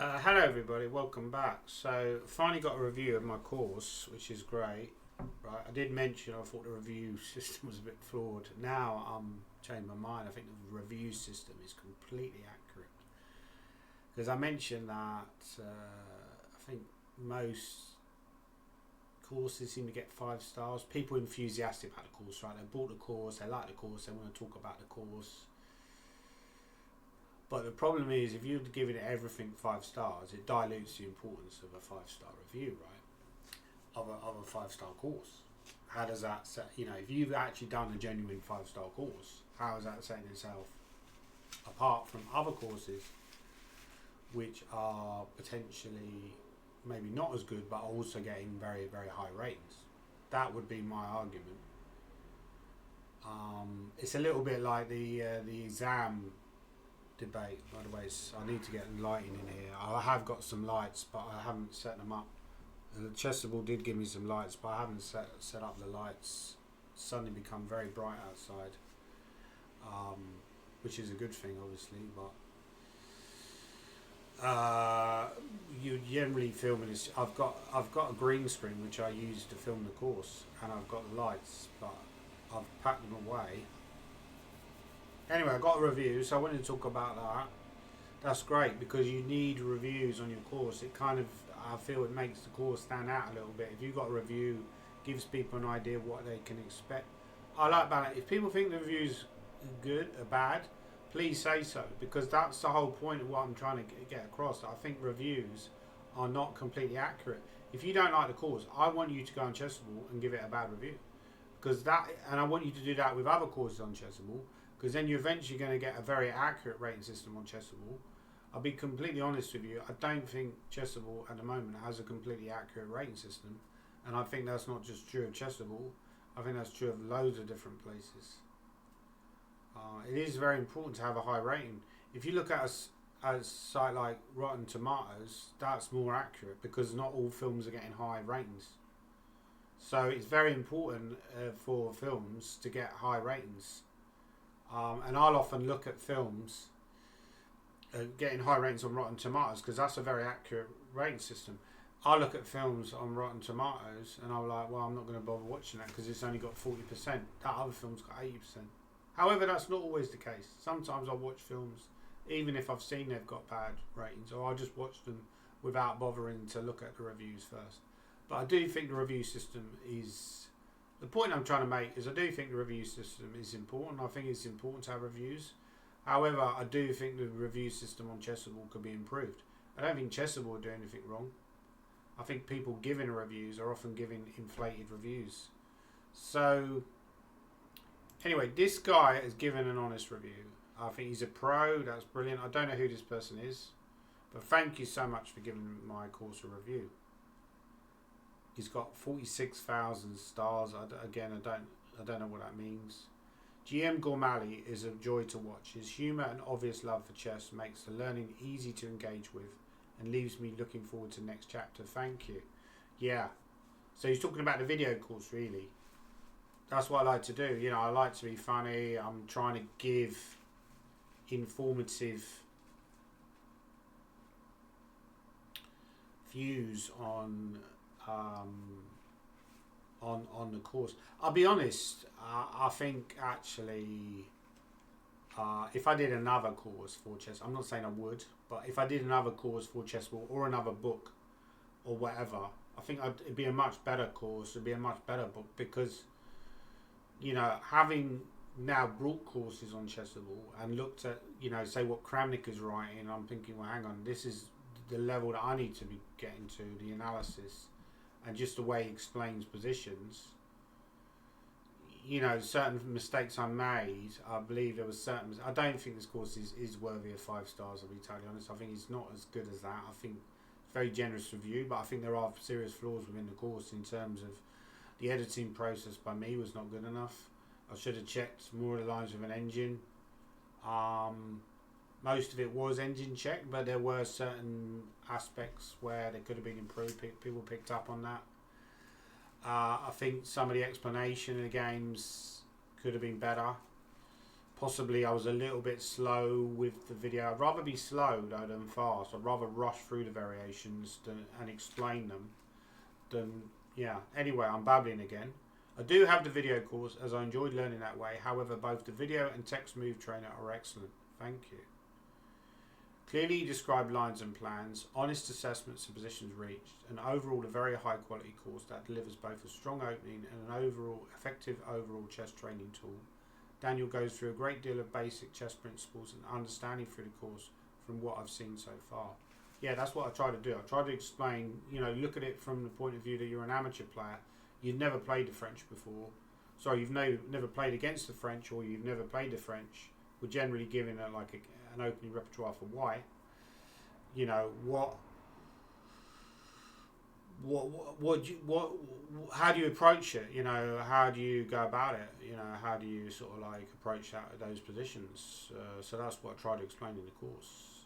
Hello everybody, welcome back. So finally got a review of my course, which is great. Right, I did mention I thought the review system was a bit flawed. Now I'm changing my mind. I think the review system is completely accurate because I mentioned that I think most courses seem to get 5 stars. People are enthusiastic about the course, right? They bought the course, they like the course, they want to talk about the course. But the problem is, if you're giving it everything 5 stars, it dilutes the importance of a 5 star review, right? Of a 5 star course. How does that set? If you've actually done a genuine 5 star course, how is that setting itself apart from other courses, which are potentially maybe not as good, but also getting very, very high ratings? That would be my argument. It's a little bit like the exam debate. By the way, I need to get lighting in here. I have got some lights, but I haven't set them up. The Chessable did give me some lights, but I haven't set up the lights. It's suddenly become very bright outside, which is a good thing, obviously. But you generally filming this. I've got a green screen which I use to film the course, and I've got the lights, but I've packed them away. Anyway, I got a review, so I wanted to talk about that. That's great because you need reviews on your course. It kind of, I feel it makes the course stand out a little bit. If you've got a review, gives people an idea of what they can expect. I like that. If people think the review's good or bad, please say so, because that's the whole point of what I'm trying to get across. I think reviews are not completely accurate. If you don't like the course, I want you to go on Chessable and give it a bad review, because that, and I want you to do that with other courses on Chessable, because then you're eventually going to get a very accurate rating system on Chessable. I'll be completely honest with you, I don't think Chessable at the moment has a completely accurate rating system, and I think that's not just true of Chessable, I think that's true of loads of different places. It is very important to have a high rating. If you look at a site like Rotten Tomatoes, that's more accurate because not all films are getting high ratings. So it's very important for films to get high ratings. And I'll often look at films getting high ratings on Rotten Tomatoes because that's a very accurate rating system. I look at films on Rotten Tomatoes and I'm like, well, I'm not going to bother watching that because it's only got 40%. That other film's got 80%. However, that's not always the case. Sometimes I watch films, even if I've seen they've got bad ratings, or I'll just watch them without bothering to look at the reviews first. But I do think the review system is... The point I'm trying to make is I do think the review system is important. I think it's important to have reviews. However, I do think the review system on Chessable could be improved. I don't think Chessable will do anything wrong. I think people giving reviews are often giving inflated reviews. So, anyway, this guy has given an honest review. I think he's a pro. That's brilliant. I don't know who this person is, but thank you so much for giving my course a review. He's got 46,000 stars. Again, I don't know what that means. GM Gormally is a joy to watch. His humour and obvious love for chess makes the learning easy to engage with and leaves me looking forward to the next chapter. Thank you. Yeah. So he's talking about the video course, really. That's what I like to do. I like to be funny. I'm trying to give informative views on the course. I'll be honest. I think actually, if I did another course for chess, I'm not saying I would, but if I did another course for Chessable or another book or whatever, I think it'd be a much better course. It'd be a much better book because, having now brought courses on Chessable and looked at, say what Kramnik is writing, I'm thinking, well, hang on, this is the level that I need to be getting to, the analysis. And just the way he explains positions, certain mistakes I made, I believe there was certain... I don't think this course is worthy of 5 stars, I'll be totally honest. I think it's not as good as that. I think it's very generous review, but I think there are serious flaws within the course in terms of the editing process by me was not good enough. I should have checked more of the lines with an engine. Most of it was engine checked, but there were certain aspects where they could have been improved. People picked up on that. I think some of the explanation of the games could have been better. Possibly I was a little bit slow with the video. I'd rather be slow though than fast. I'd rather rush through the variations and explain them than, yeah. Anyway, I'm babbling again. I do have the video course as I enjoyed learning that way. However, both the video and text move trainer are excellent. Thank you. Clearly you describe lines and plans, honest assessments and positions reached, and overall a very high quality course that delivers both a strong opening and an overall effective overall chess training tool. Daniel goes through a great deal of basic chess principles and understanding through the course from what I've seen so far. Yeah, that's what I try to do. I try to explain, you know, look at it from the point of view that you're an amateur player. You've never played the French before. Sorry, you've never played against the French, or you've never played the French. We're generally given an opening repertoire for white. You know, how do you approach it? You know, how do you go about it? You know, how do you sort of like approach those positions? So that's what I try to explain in the course.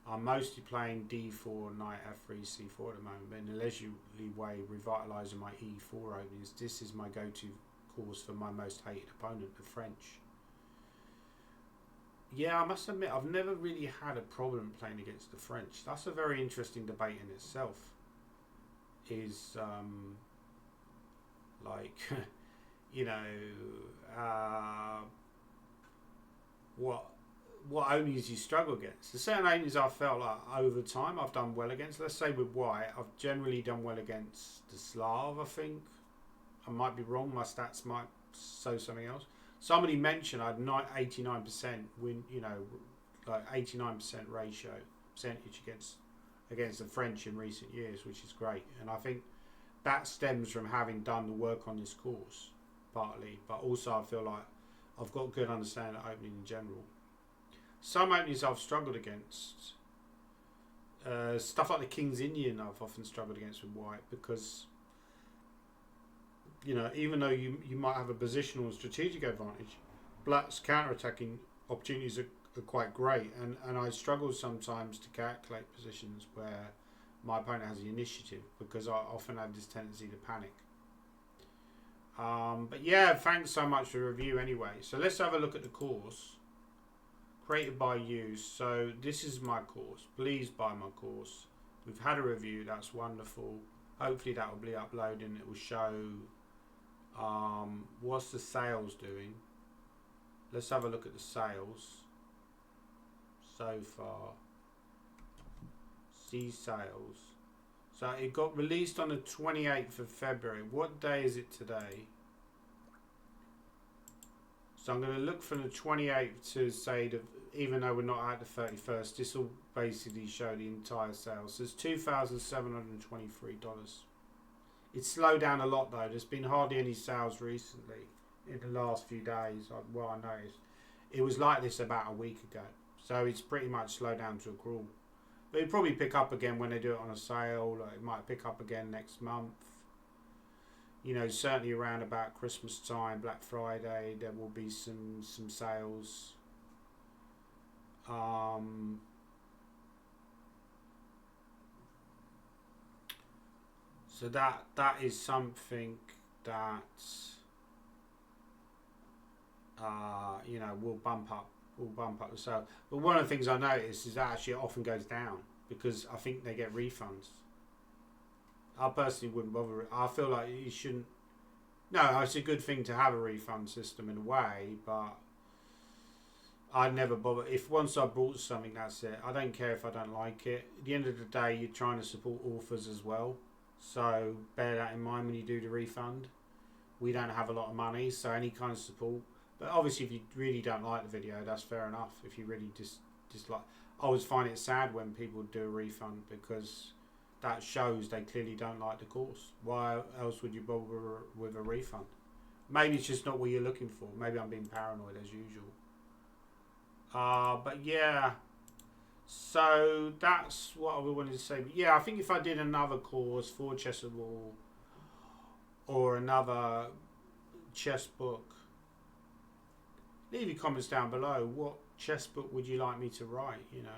I'm mostly playing d4, knight f3, c4 at the moment, but in a leisurely way, revitalising my e4 openings. This is my go-to course for my most hated opponent, the French. Yeah, I must admit, I've never really had a problem playing against the French. That's a very interesting debate in itself. Is, like, you know, what openings you struggle against. The certain openings I felt like over time I've done well against. Let's say with white, I've generally done well against the Slav, I think. I might be wrong, my stats might show something else. Somebody mentioned I had 89% win, you know, like 89% ratio percentage against the French in recent years, which is great. And I think that stems from having done the work on this course, partly, but also I feel like I've got good understanding of opening in general. Some openings I've struggled against, stuff like the King's Indian I've often struggled against with white, because, you know, even though you might have a positional and strategic advantage, black's counter-attacking opportunities are quite great, and I struggle sometimes to calculate positions where my opponent has the initiative, because I often have this tendency to panic. But yeah, thanks so much for the review anyway. So let's have a look at the course. Created by you. So this is my course. Please buy my course. We've had a review. That's wonderful. Hopefully that will be uploading. It will show what's the sales doing. Let's have a look at the sales so far. See sales. So it got released on the 28th of February. What day is it today? So I'm going to look from the 28th to say that, even though we're not at the 31st, this will basically show the entire sales. So it's $2,723. It's slowed down a lot though. There's been hardly any sales recently in the last few days. Well, I noticed it was like this about a week ago. So it's pretty much slowed down to a crawl. But it'll probably pick up again when they do it on a sale. It might pick up again next month. You know, certainly around about Christmas time, Black Friday, there will be some sales. So that is something that you know, will bump up the sale. But one of the things I notice is that actually it often goes down, because I think they get refunds. I personally wouldn't bother. I feel like you shouldn't. No, it's a good thing to have a refund system in a way, but I'd never bother. If once I bought something, that's it. I don't care if I don't like it. At the end of the day, you're trying to support authors as well. So bear that in mind when you do the refund. We don't have a lot of money, so any kind of support. But obviously, if you really don't like the video, that's fair enough. If you really dislike, I always find it sad when people do a refund, because that shows they clearly don't like the course. Why else would you bother with a refund? Maybe it's just not what you're looking for. Maybe I'm being paranoid as usual. But yeah, so that's what I wanted to say. But yeah, I think if I did another course for Chessable or another chess book, leave your comments down below. What chess book would you like me to write? You know,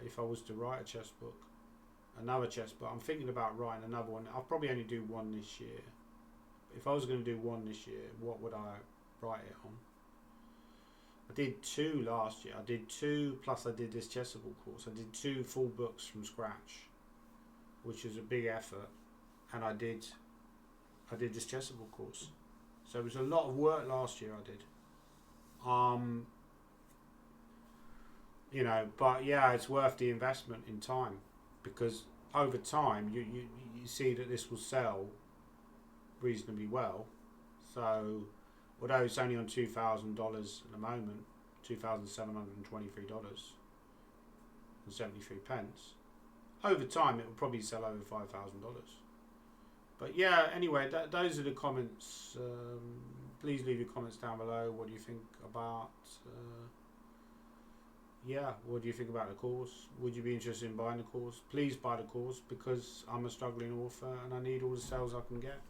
if I was to write a chess book, another chess book. I'm thinking about writing another one. I'll probably only do one this year. If I was going to do one this year, what would I write it on? I did 2 last year. I did 2 plus I did this Chessable course. I did 2 full books from scratch, which was a big effort, and I did this Chessable course. So it was a lot of work last year. I did. You know, but yeah, it's worth the investment in time, because over time you see that this will sell reasonably well. So although it's only on $2,000 at the moment, $2,723.73, over time it will probably sell over $5,000. But yeah, anyway, those are the comments. Please leave your comments down below. What do you think about what do you think about the course? Would you be interested in buying the course? Please buy the course, because I'm a struggling author and I need all the sales I can get.